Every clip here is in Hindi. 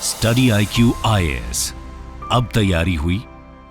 स्टडी IQ IAS, अब तैयारी हुई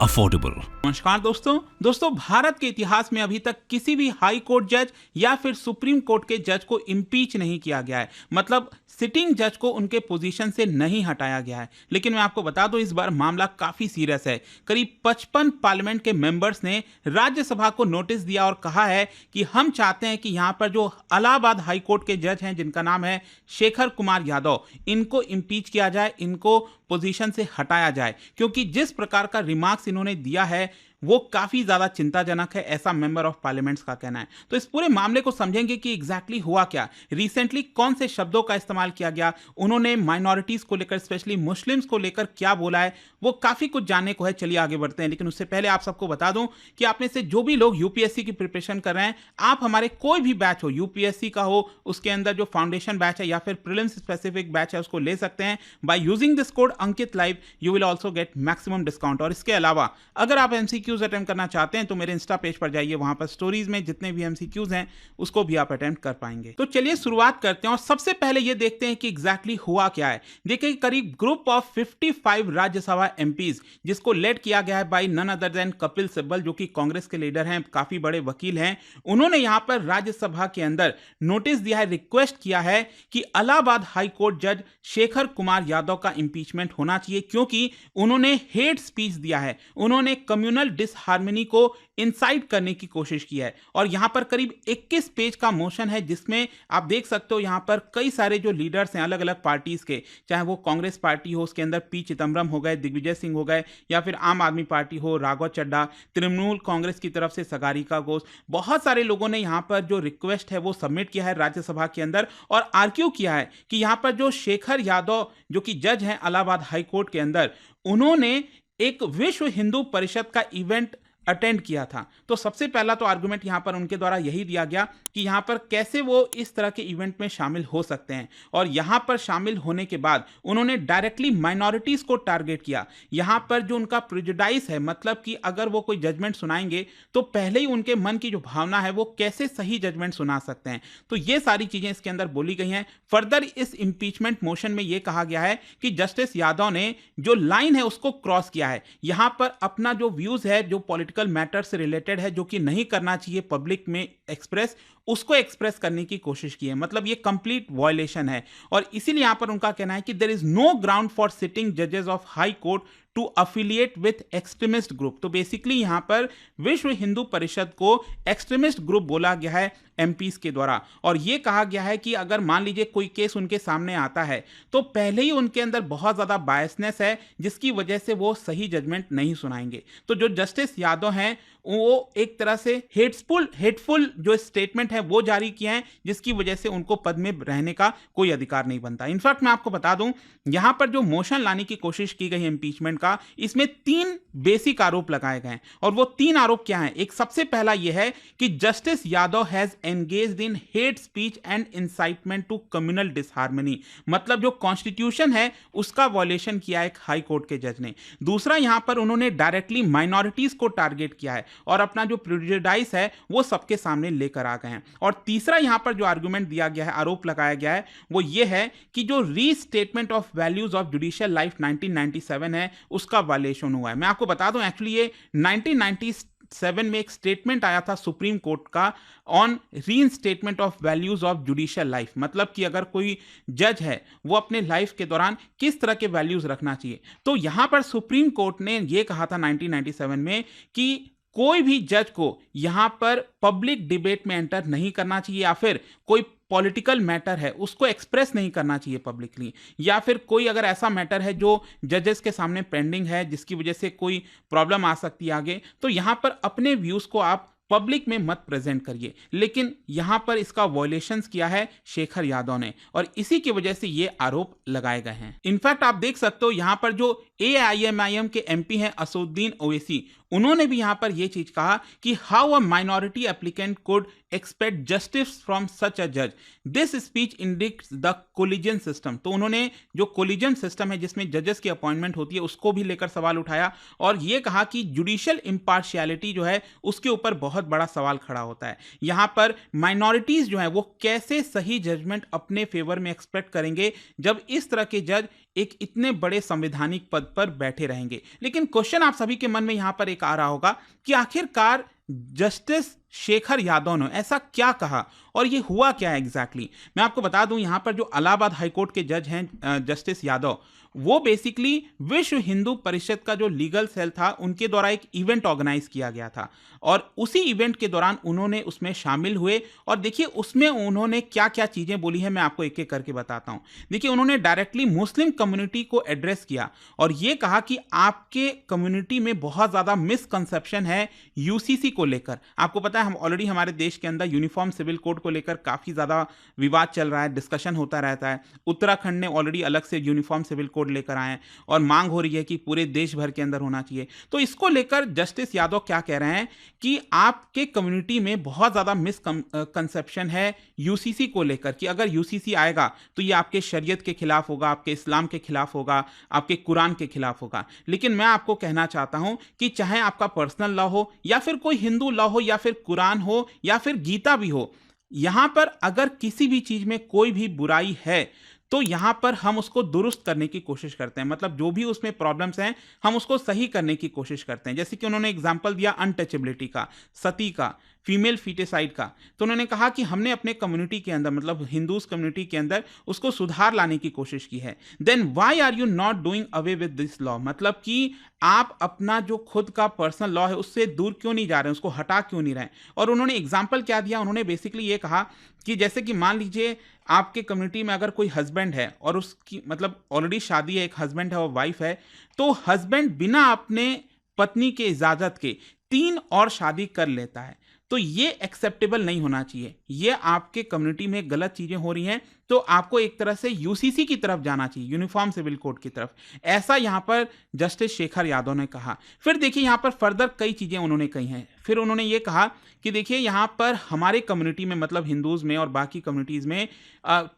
अफोर्डेबल। नमस्कार दोस्तों भारत के इतिहास में अभी तक किसी भी हाई कोर्ट जज या फिर सुप्रीम कोर्ट के जज को इम्पीच नहीं किया गया है। मतलब सिटिंग जज को उनके पोजीशन से नहीं हटाया गया है। लेकिन मैं आपको बता दूं, इस बार मामला काफी सीरियस है। करीब 55 पार्लियामेंट के मेंबर्स ने राज्यसभा को नोटिस दिया और कहा है कि हम चाहते हैं कि यहां पर जो इलाहाबाद हाई कोर्ट के जज हैं, जिनका नाम है शेखर कुमार यादव, इनको इम्पीच किया जाए, इनको पोजीशन से हटाया जाए, क्योंकि जिस प्रकार का रिमार्क्स इन्होंने दिया है वो काफी ज्यादा चिंताजनक है, ऐसा मेंबर ऑफ पार्लियामेंट्स का कहना है। तो इस पूरे मामले को समझेंगे कि एग्जैक्टली हुआ क्या, रिसेंटली कौन से शब्दों का इस्तेमाल किया गया, उन्होंने माइनॉरिटीज को लेकर, स्पेशली मुस्लिम्स को लेकर क्या बोला है, वो काफी कुछ जानने को है। चलिए आगे बढ़ते हैं। लेकिन उससे पहले आप सबको बता दूं कि आप में से जो भी लोग यूपीएससी की प्रिपरेशन कर रहे हैं, आप हमारे कोई भी बैच हो, यूपीएससी का हो, उसके अंदर जो फाउंडेशन बैच है या फिर प्रीलिम्स स्पेसिफिक बैच है, उसको ले सकते हैं। By using this code Ankit live you will also get maximum discount. और इसके अलावा अगर आप एमसीक्यूज अटेम्प्ट करना चाहते हैं तो मेरे इंस्टा पेज पर जाइए, वहां पर स्टोरीज में जितने भी एमसीक्यूज हैं उसको भी आप अटेम्प्ट कर पाएंगे। तो चलिए शुरुआत करते हैं और सबसे पहले ये देखते हैं कि एग्जैक्टली हुआ क्या है। देखिए, करीब ग्रुप ऑफ 55 राज्यसभा एमपीज, जिसको लेड किया गया है by none other than Kapil Sibal, जो कि कांग्रेस के लीडर हैं, काफी बड़े वकील हैं, उन्होंने यहां पर राज्यसभा के अंदर नोटिस दिया है, रिक्वेस्ट किया है कि इलाहाबाद हाई कोर्ट जज शेखर कुमार यादव का इंपीचमेंट होना चाहिए, क्योंकि उन्होंने हेट स्पीच दिया है, उन्होंने कम्युनल डिसहार्मनी को इंसाइट करने की कोशिश की है। और यहां पर करीब 21 पेज का मोशन है, जिसमें आप देख सकते हो यहां पर कई सारे जो लीडर्स हैं अलग अलग पार्टीज के, चाहे वो कांग्रेस पार्टी हो, उसके अंदर पी चिदम्बरम हो गए, दिग्विजय सिंह हो गए, या फिर आम आदमी पार्टी हो, राघव चड्ढा, तृणमूल कांग्रेस की तरफ से सगारिका घोष, बहुत सारे लोगों ने यहां पर जो रिक्वेस्ट है वो सबमिट किया है राज्यसभा के अंदर और आर्ग्यू किया है कि यहां पर जो शेखर यादव जो कि जज हैं इलाहाबाद हाई कोर्ट के अंदर, उन्होंने एक विश्व हिंदू परिषद का इवेंट अटेंड किया था। तो सबसे पहला तो आर्गुमेंट यहां पर उनके द्वारा यही दिया गया कि यहां पर कैसे वो इस तरह के इवेंट में शामिल हो सकते हैं। और यहां पर शामिल होने के बाद उन्होंने डायरेक्टली माइनॉरिटीज को टारगेट किया। यहां पर जो उनका प्रेजुडाइस है, मतलब कि अगर वो कोई जजमेंट सुनाएंगे तो पहले ही उनके मन की जो भावना है वो कैसे सही जजमेंट सुना सकते हैं। तो ये सारी चीजें इसके अंदर बोली गई हैं। फर्दर इस इंपीचमेंट मोशन में यह कहा गया है कि जस्टिस यादव ने जो लाइन है उसको क्रॉस किया है। यहां पर अपना जो व्यूज है, जो पॉलिटिकल मैटर से रिलेटेड है, जो कि नहीं करना चाहिए पब्लिक में एक्सप्रेस, उसको एक्सप्रेस करने की कोशिश की है। मतलब ये कंप्लीट वायलेशन है। और इसीलिए यहां पर उनका कहना है कि there is no ground for sitting जजेस of high court to affiliate with extremist group. तो बेसिकली यहां पर विश्व हिंदू परिषद को एक्सट्रीमिस्ट ग्रुप बोला गया है एमपीज के द्वारा। और यह कहा गया है कि अगर मान लीजिए कोई केस उनके सामने आता है तो पहले ही उनके अंदर बहुत ज्यादा बायसनेस है, जिसकी वजह से वो सही जजमेंट नहीं सुनाएंगे। तो जो जस्टिस यादव हैं वो एक तरह से हेटफुल जो स्टेटमेंट है वो जारी किए हैं, जिसकी वजह से उनको पद में रहने का कोई अधिकार नहीं बनता। इनफैक्ट मैं आपको बता दूं, यहां पर जो मोशन लाने की कोशिश की गई इंपीचमेंट का, इसमें 3 बेसिक आरोप लगाए गए हैं। और वो 3 आरोप क्या हैं? एक सबसे पहला यह है कि justice Yadav has engaged in hate speech and incitement to communal disharmony. मतलब जो कॉन्स्टिट्यूशन है उसका वॉयलेशन किया एक हाई कोर्ट के जज ने। दूसरा, यहां पर उन्होंने डायरेक्टली माइनॉरिटीज को टारगेट किया है और अपना जो प्रेजुडाइस है वो सबके सामने लेकर आ गए हैं। और तीसरा यहां पर जो आर्गुमेंट दिया गया है, आरोप लगाया गया है, वो ये है कि जो restatement of values of judicial life 1997 है उसका वायलेशन हुआ है। मैं आपको बता दूं, एक्चुअली ये 1997 में एक स्टेटमेंट आया था सुप्रीम कोर्ट का on reinstatement of values of judicial life. मतलब कि अगर कोई जज है वो अपने लाइफ के दौरान किस तरह के वैल्यूज रखना चाहिए। तो यहां पर सुप्रीम कोर्ट ने यह कहा था 1997 में कि कोई भी जज को यहां पर पब्लिक डिबेट में एंटर नहीं करना चाहिए, या फिर कोई पॉलिटिकल मैटर है उसको एक्सप्रेस नहीं करना चाहिए पब्लिकली, या फिर कोई अगर ऐसा मैटर है जो जजेस के सामने पेंडिंग है जिसकी वजह से कोई प्रॉब्लम आ सकती है आगे, तो यहां पर अपने व्यूज को आप पब्लिक में मत प्रेजेंट करिए। लेकिन यहां पर इसका वॉयलेशंस किया है शेखर यादव ने और इसी की वजह से ये आरोप लगाए गए हैं। इनफैक्ट आप देख सकते हो यहां पर जो AIMIM के MP हैं असुद्दीन ओवैसी, उन्होंने भी यहां पर यह चीज कहा कि how a minority applicant could expect justice from such a जज, this speech indicts the collegium system. तो उन्होंने जो कोलिजन सिस्टम है जिसमें जजेस की अपॉइंटमेंट होती है उसको भी लेकर सवाल उठाया और यह कहा कि जुडिशियल इम्पार्शियलिटी जो है उसके ऊपर बहुत बड़ा सवाल खड़ा होता है। यहां पर माइनॉरिटीज जो है वो कैसे सही जजमेंट अपने फेवर में एक्सपेक्ट करेंगे जब इस तरह के जज एक इतने बड़े संवैधानिक पद पर बैठे रहेंगे। लेकिन क्वेश्चन आप सभी के मन में यहां पर एक आ रहा होगा कि आखिरकार जस्टिस शेखर यादव ने ऐसा क्या कहा और ये हुआ क्या है एग्जैक्टली। मैं आपको बता दूं यहां पर जो इलाहाबाद हाईकोर्ट के जज हैं जस्टिस यादव, वो बेसिकली विश्व हिंदू परिषद का जो लीगल सेल था उनके द्वारा एक इवेंट ऑर्गेनाइज किया गया था और उसी इवेंट के दौरान उन्होंने उसमें शामिल हुए और देखिए उसमें उन्होंने क्या क्या चीजें बोली है मैं आपको एक एक करके बताता हूं। देखिए उन्होंने डायरेक्टली मुस्लिम कम्युनिटी को एड्रेस किया और यह कहा कि आपके कम्युनिटी में बहुत ज्यादा मिसकंसेप्शन है यूसीसी को लेकर। आपको पता है हम ऑलरेडी हमारे देश के अंदर यूनिफॉर्म सिविल कोड को लेकर काफी ज्यादा विवाद चल रहा है, डिस्कशन होता रहता है। उत्तराखंड ने ऑलरेडी अलग से यूनिफॉर्म सिविल कोड लेकर आए हैं और मांग हो रही है कि पूरे देश भर के अंदर होना चाहिए। तो इसको लेकर जस्टिस यादव क्या कह रहे हैं कि आपके कम्युनिटी में बहुत ज्यादा मिसकंसेप्शन है यूसीसी को लेकर कि अगर यूसीसी आएगा तो ये आपके शरीयत के खिलाफ होगा, आपके इस्लाम के खिलाफ होगा, आपके कुरान के खिलाफ होगा। लेकिन मैं आपको कहना चाहता हूं कि चाहे आपका पर्सनल लॉ हो या फिर कोई हिंदू लॉ हो या फिर कुरान हो या फिर गीता भी हो, यहां पर अगर किसी भी चीज में कोई भी बुराई है तो यहां पर हम उसको दुरुस्त करने की कोशिश करते हैं। मतलब जो भी उसमें प्रॉब्लम्स हैं हम उसको सही करने की कोशिश करते हैं। जैसे कि उन्होंने एग्जांपल दिया अनटचेबिलिटी का, सती का, फीमेल फीटिसाइड का। तो उन्होंने कहा कि हमने अपने कम्युनिटी के अंदर मतलब हिंदूज कम्युनिटी के अंदर उसको सुधार लाने की कोशिश की है। Then why are you not doing away with this law, मतलब कि आप अपना जो खुद का पर्सनल लॉ है उससे दूर क्यों नहीं जा रहे हैं, उसको हटा क्यों नहीं रहे हैं। और उन्होंने एग्जाम्पल क्या दिया, उन्होंने बेसिकली ये कहा कि जैसे कि मान लीजिए आपके कम्युनिटी में अगर कोई हस्बैंड है और उसकी मतलब ऑलरेडी शादी है, एक हस्बैंड है और वाइफ है, तो हस्बैंड बिना अपने पत्नी के इजाजत के 3 और शादी कर लेता है, तो ये एक्सेप्टेबल नहीं होना चाहिए। ये आपके कम्युनिटी में गलत चीजें हो रही हैं तो आपको एक तरह से यूसीसी की तरफ जाना चाहिए, यूनिफॉर्म सिविल कोड की तरफ। ऐसा यहां पर जस्टिस शेखर यादव ने कहा। फिर देखिए यहां पर फर्दर कई चीजें उन्होंने कही हैं। फिर उन्होंने ये कहा कि देखिए यहां पर हमारे कम्युनिटी में मतलब हिंदूज में और बाकी कम्युनिटीज में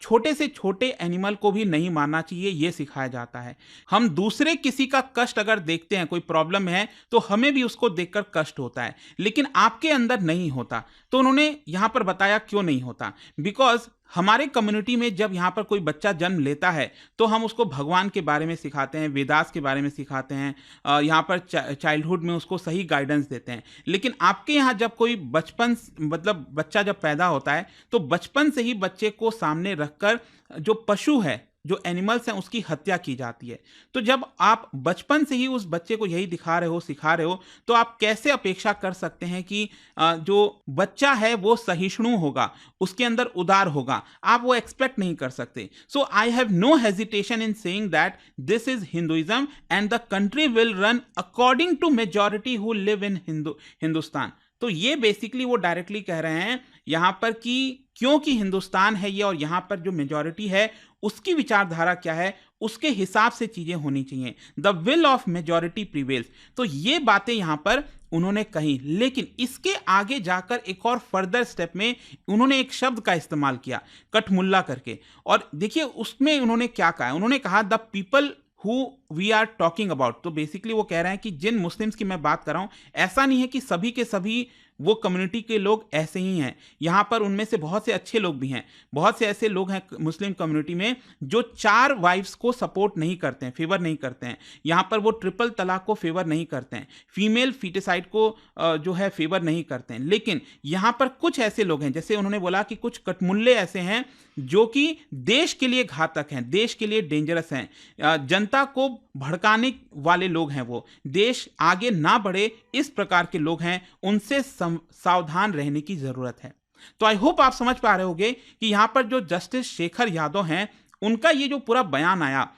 छोटे से छोटे एनिमल को भी नहीं मारना चाहिए, ये सिखाया जाता है। हम दूसरे किसी का कष्ट अगर देखते हैं, कोई प्रॉब्लम है तो हमें भी उसको देखकर कष्ट होता है, लेकिन आपके अंदर नहीं होता। तो उन्होंने यहां पर बताया क्यों नहीं होता, बिकॉज हमारे कम्युनिटी में जब यहाँ पर कोई बच्चा जन्म लेता है तो हम उसको भगवान के बारे में सिखाते हैं, वेदास के बारे में सिखाते हैं, यहाँ पर चाइल्डहुड में उसको सही गाइडेंस देते हैं। लेकिन आपके यहाँ जब कोई बचपन मतलब बच्चा जब पैदा होता है तो बचपन से ही बच्चे को सामने रखकर जो पशु है, जो एनिमल्स हैं, उसकी हत्या की जाती है। तो जब आप बचपन से ही उस बच्चे को यही दिखा रहे हो, सिखा रहे हो, तो आप कैसे अपेक्षा कर सकते हैं कि जो बच्चा है वो सहिष्णु होगा, उसके अंदर उदार होगा? आप वो एक्सपेक्ट नहीं कर सकते। So I have no hesitation in saying that this is Hinduism and the country will run according to majority who live in Hindustan. तो ये बेसिकली वो डायरेक्टली कह रहे हैं यहां पर कि क्योंकि हिंदुस्तान है ये और यहां पर जो मेजॉरिटी है उसकी विचारधारा क्या है, उसके हिसाब से चीजें होनी चाहिए। The will of majority prevails. तो ये बातें यहां पर उन्होंने कही, लेकिन इसके आगे जाकर एक और फर्दर स्टेप में उन्होंने एक शब्द का इस्तेमाल किया, कठमुल्ला करके। और देखिए उसमें उन्होंने क्या कहा, उन्होंने कहा the people who we are talking about. तो बेसिकली वो कह रहे हैं कि जिन मुस्लिम्स की मैं बात कर रहा हूं, ऐसा नहीं है कि सभी के सभी वो कम्युनिटी के लोग ऐसे ही हैं। यहाँ पर उनमें से बहुत से अच्छे लोग भी हैं। बहुत से ऐसे लोग हैं मुस्लिम कम्युनिटी में जो 4 वाइफ्स को सपोर्ट नहीं करते हैं, फेवर नहीं करते हैं। यहाँ पर वो ट्रिपल तलाक को फेवर नहीं करते हैं, फीमेल फीटिसाइड को जो है फेवर नहीं करते हैं। लेकिन यहाँ पर कुछ ऐसे लोग हैं, जैसे उन्होंने बोला कि कुछ कटमुल्ले ऐसे हैं जो कि देश के लिए घातक हैं, देश के लिए डेंजरस हैं, जनता को भड़काने वाले लोग हैं, वो देश आगे ना बढ़े इस प्रकार के लोग हैं, उनसे सावधान रहने की जरूरत है। तो आई होप आप समझ पा रहे होंगे कि यहां पर जो जस्टिस शेखर यादव हैं उनका ये जो पूरा बयान आया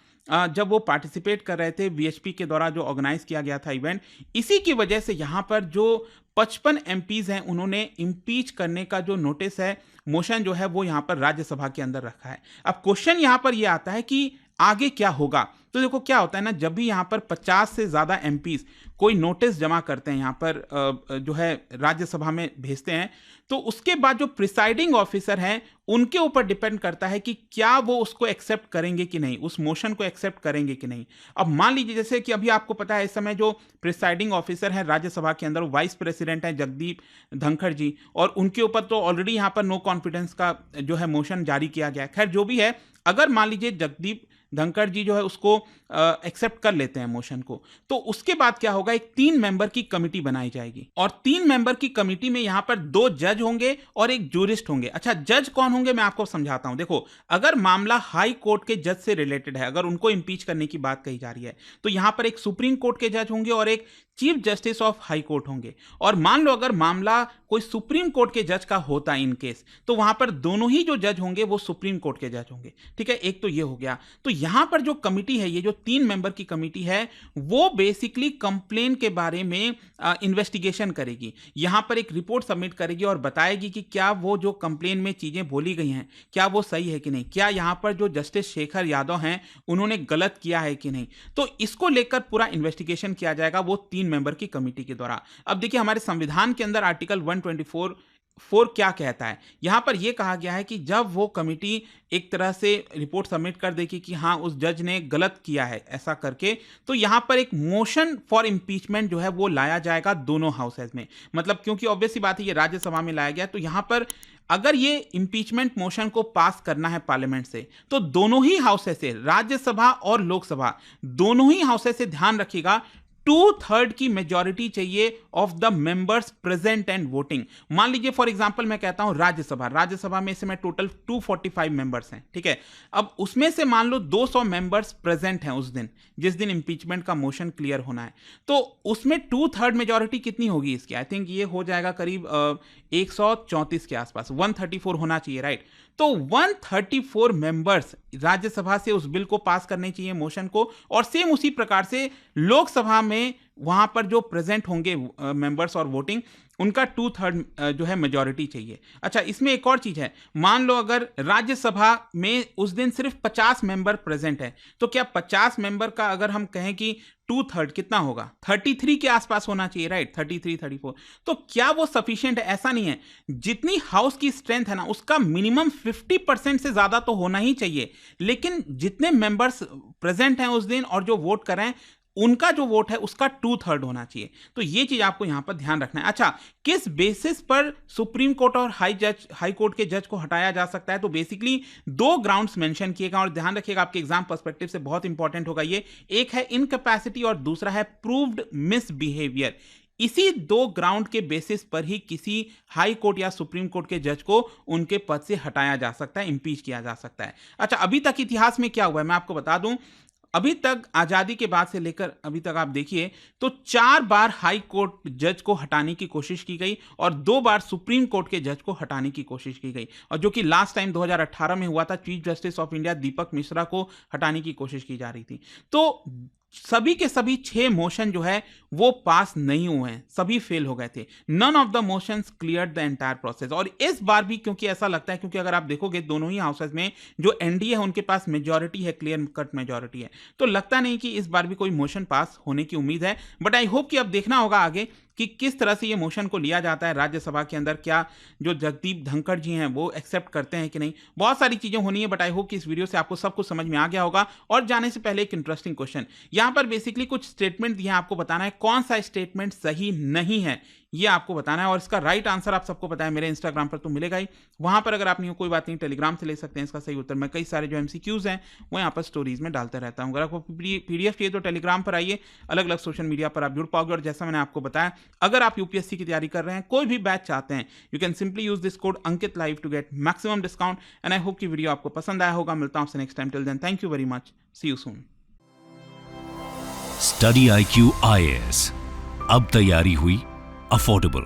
जब वो पार्टिसिपेट कर रहे थे वीएचपी के द्वारा जो ऑर्गेनाइज किया गया था इवेंट, इसी की वजह से यहां पर जो 55 एमपीज हैं उन्होंने इम्पीच करने का जो नोटिस है, मोशन जो है वो यहां पर राज्यसभा के अंदर रखा है। अब क्वेश्चन यहां पर यह आता है कि आगे क्या होगा, तो देखो क्या होता है ना, जब भी यहाँ पर 50 से ज़्यादा एमपीज कोई नोटिस जमा करते हैं यहाँ पर जो है राज्यसभा में भेजते हैं, तो उसके बाद जो प्रिसाइडिंग ऑफिसर हैं उनके ऊपर डिपेंड करता है कि क्या वो उसको एक्सेप्ट करेंगे कि नहीं, उस मोशन को एक्सेप्ट करेंगे कि नहीं। अब मान लीजिए जैसे कि अभी आपको पता है इस समय जो प्रिसाइडिंग ऑफिसर है राज्यसभा के अंदर, वाइस प्रेसिडेंट है जगदीप धनखड़ जी, और उनके ऊपर तो ऑलरेडी यहाँ पर नो कॉन्फिडेंस का जो है मोशन जारी किया गया है। खैर जो भी है, अगर मान लीजिए जगदीप धनखड़ जी जो है उसको एक्सेप्ट कर लेते हैं मोशन को, तो उसके बाद क्या होगा, एक 3 मेंबर की कमिटी बनाई जाएगी, और 3 मेंबर की कमिटी में यहां पर 2 जज होंगे और एक जूरिस्ट होंगे। अच्छा, जज कौन होंगे मैं आपको समझाता हूं। देखो, अगर मामला हाई कोर्ट के जज से रिलेटेड है, अगर उनको इंपीच करने की बात कही जा रही है, तो यहां पर एक सुप्रीम कोर्ट के जज होंगे और एक chief justice of high court होंगे। और मान लो अगर मामला कोई सुप्रीम कोर्ट के जज का होता है इन केस, तो वहां पर दोनों ही जो जज होंगे वो सुप्रीम कोर्ट के जज होंगे। ठीक है, एक तो ये हो गया। तो यहां पर जो कमिटी है, ये जो 3 मेंबर की कमिटी है, वो बेसिकली कंप्लेन के बारे में इन्वेस्टिगेशन करेगी। यहां पर एक रिपोर्ट सबमिट करेगी और बताएगी कि क्या वो जो कंप्लेन में चीजें बोली गई हैं, क्या वो सही है कि नहीं, क्या यहां पर जो जस्टिस शेखर यादव हैं उन्होंने गलत किया है कि नहीं। तो इसको लेकर पूरा इन्वेस्टिगेशन किया जाएगा वो 3 मेंबर की कमिटी के द्वारा। अब देखिए, हमारे संविधान के अंदर आर्टिकल 124 क्या कहता है। यहां पर यह कहा गया है कि जब वो कमिटी एक तरह से रिपोर्ट सबमिट कर देगी कि हाँ उस जज ने गलत किया है ऐसा करके, तो यहां पर एक मोशन फॉर इंपीचमेंट जो है वो लाया जाएगा दोनों हाउसेज में। मतलब क्योंकि ऑब्वियस सी बात है ये राज्यसभा में लाया गया, तो यहां पर अगर ये इंपीचमेंट मोशन को पास करना है पार्लियामेंट से, तो दोनों ही हाउसेज से, राज्यसभा और लोकसभा दोनों ही हाउसेज से, ध्यान रखिएगा, 2/3 की मेजॉरिटी चाहिए of the members present and voting. मान लीजिए फॉर एग्जांपल मैं कहता हूं राज्यसभा में इस समय टोटल 245 मेंबर्स हैं। ठीक है, अब उसमें से मान लो 200 मेंबर्स प्रेजेंट हैं उस दिन, जिस दिन इंपीचमेंट का मोशन क्लियर होना है, तो उसमें 2/3 मेजॉरिटी कितनी होगी इसकी? आई थिंक ये हो जाएगा करीब 134 के आसपास, 134 होना चाहिए, राइट। तो 134 मेंबर्स राज्यसभा से उस बिल को पास करने चाहिए, मोशन को, और सेम उसी प्रकार से लोकसभा में वहां पर जो प्रेजेंट होंगे मेंबर्स और वोटिंग, उनका 2/3 जो है मेजॉरिटी चाहिए। अच्छा, इसमें एक और चीज है, मान लो अगर राज्यसभा में उस दिन सिर्फ 50 मेंबर प्रेजेंट है, तो क्या 50 मेंबर का अगर हम कहें कि 2/3 कितना होगा, 33 के आसपास होना चाहिए, राइट, 33, 34। तो क्या वो सफिशिएंट है? ऐसा नहीं है। जितनी हाउस की स्ट्रेंथ है ना, उसका मिनिमम 50% से ज्यादा तो होना ही चाहिए, लेकिन जितने मेंबर्स प्रेजेंट हैं उस दिन और जो वोट कर रहे हैं, उनका जो वोट है उसका 2/3 होना चाहिए। तो ये चीज आपको यहां पर ध्यान रखना है। अच्छा, किस बेसिस पर सुप्रीम कोर्ट और हाई कोर्ट के जज को हटाया जा सकता है? तो बेसिकली 2 ग्राउंड्स मेंशन किए गए, और ध्यान रखिएगा आपके एग्जाम पर्सपेक्टिव से बहुत इंपॉर्टेंट होगा ये। एक है इनकैपेसिटी और दूसरा है प्रूव्ड मिसबिहेवियर। इसी 2 ग्राउंड के बेसिस पर ही किसी हाई कोर्ट या सुप्रीम कोर्ट के जज को उनके पद से हटाया जा सकता है, इंपीच किया जा सकता है। अच्छा, अभी तक इतिहास में क्या हुआ है मैं आपको बता दूं। अभी तक आजादी के बाद से लेकर अभी तक आप देखिए तो 4 बार हाई कोर्ट जज को हटाने की कोशिश की गई और 2 बार सुप्रीम कोर्ट के जज को हटाने की कोशिश की गई, और जो कि लास्ट टाइम 2018 में हुआ था, चीफ जस्टिस ऑफ इंडिया दीपक मिश्रा को हटाने की कोशिश की जा रही थी। तो सभी के सभी 6 मोशन जो है वो पास नहीं हुए हैं, सभी फेल हो गए थे। None of the motions cleared the entire process. और इस बार भी क्योंकि ऐसा लगता है, क्योंकि अगर आप देखोगे दोनों ही हाउसेस में जो एनडीए है उनके पास मेजॉरिटी है, क्लियर कट मेजॉरिटी है, तो लगता नहीं कि इस बार भी कोई मोशन पास होने की उम्मीद है। बट आई होप कि अब देखना होगा आगे कि किस तरह से ये मोशन को लिया जाता है राज्यसभा के अंदर, क्या जो जगदीप धनखड़ जी हैं वो एक्सेप्ट करते हैं कि नहीं। बहुत सारी चीजें होनी है, बट आई होप कि इस वीडियो से आपको सब कुछ समझ में आ गया होगा। और जाने से पहले एक इंटरेस्टिंग क्वेश्चन, यहां पर बेसिकली कुछ स्टेटमेंट दिए, आपको बताना है कौन सा स्टेटमेंट सही नहीं है, ये आपको बताना है। और इसका राइट आंसर आप सबको पता है, मेरे इंस्टाग्राम पर तो मिलेगा ही, वहां पर अगर आप नहीं हो कोई बात नहीं, टेलीग्राम से ले सकते हैं इसका सही उत्तर। मैं कई सारे जो एमसीक्यूज हैं वो यहाँ पर स्टोरीज में डालते रहता हूँ। अगर आपको पीडीएफ चाहिए तो टेलीग्राम पर आइए, अलग अलग सोशल मीडिया पर आप जुड़ पाओगे। और जैसा मैंने आपको बताया, अगर आप यूपीएससी की तैयारी कर रहे हैं, कोई भी बैच चाहते हैं, you can simply use this code Ankit live to get maximum discount. And I hope कि वीडियो आपको पसंद आया होगा। मिलता हूं आपसे next time, till then thank you very much, see you soon. Study IQ IAS, अब तैयारी हुई अफोर्डेबल।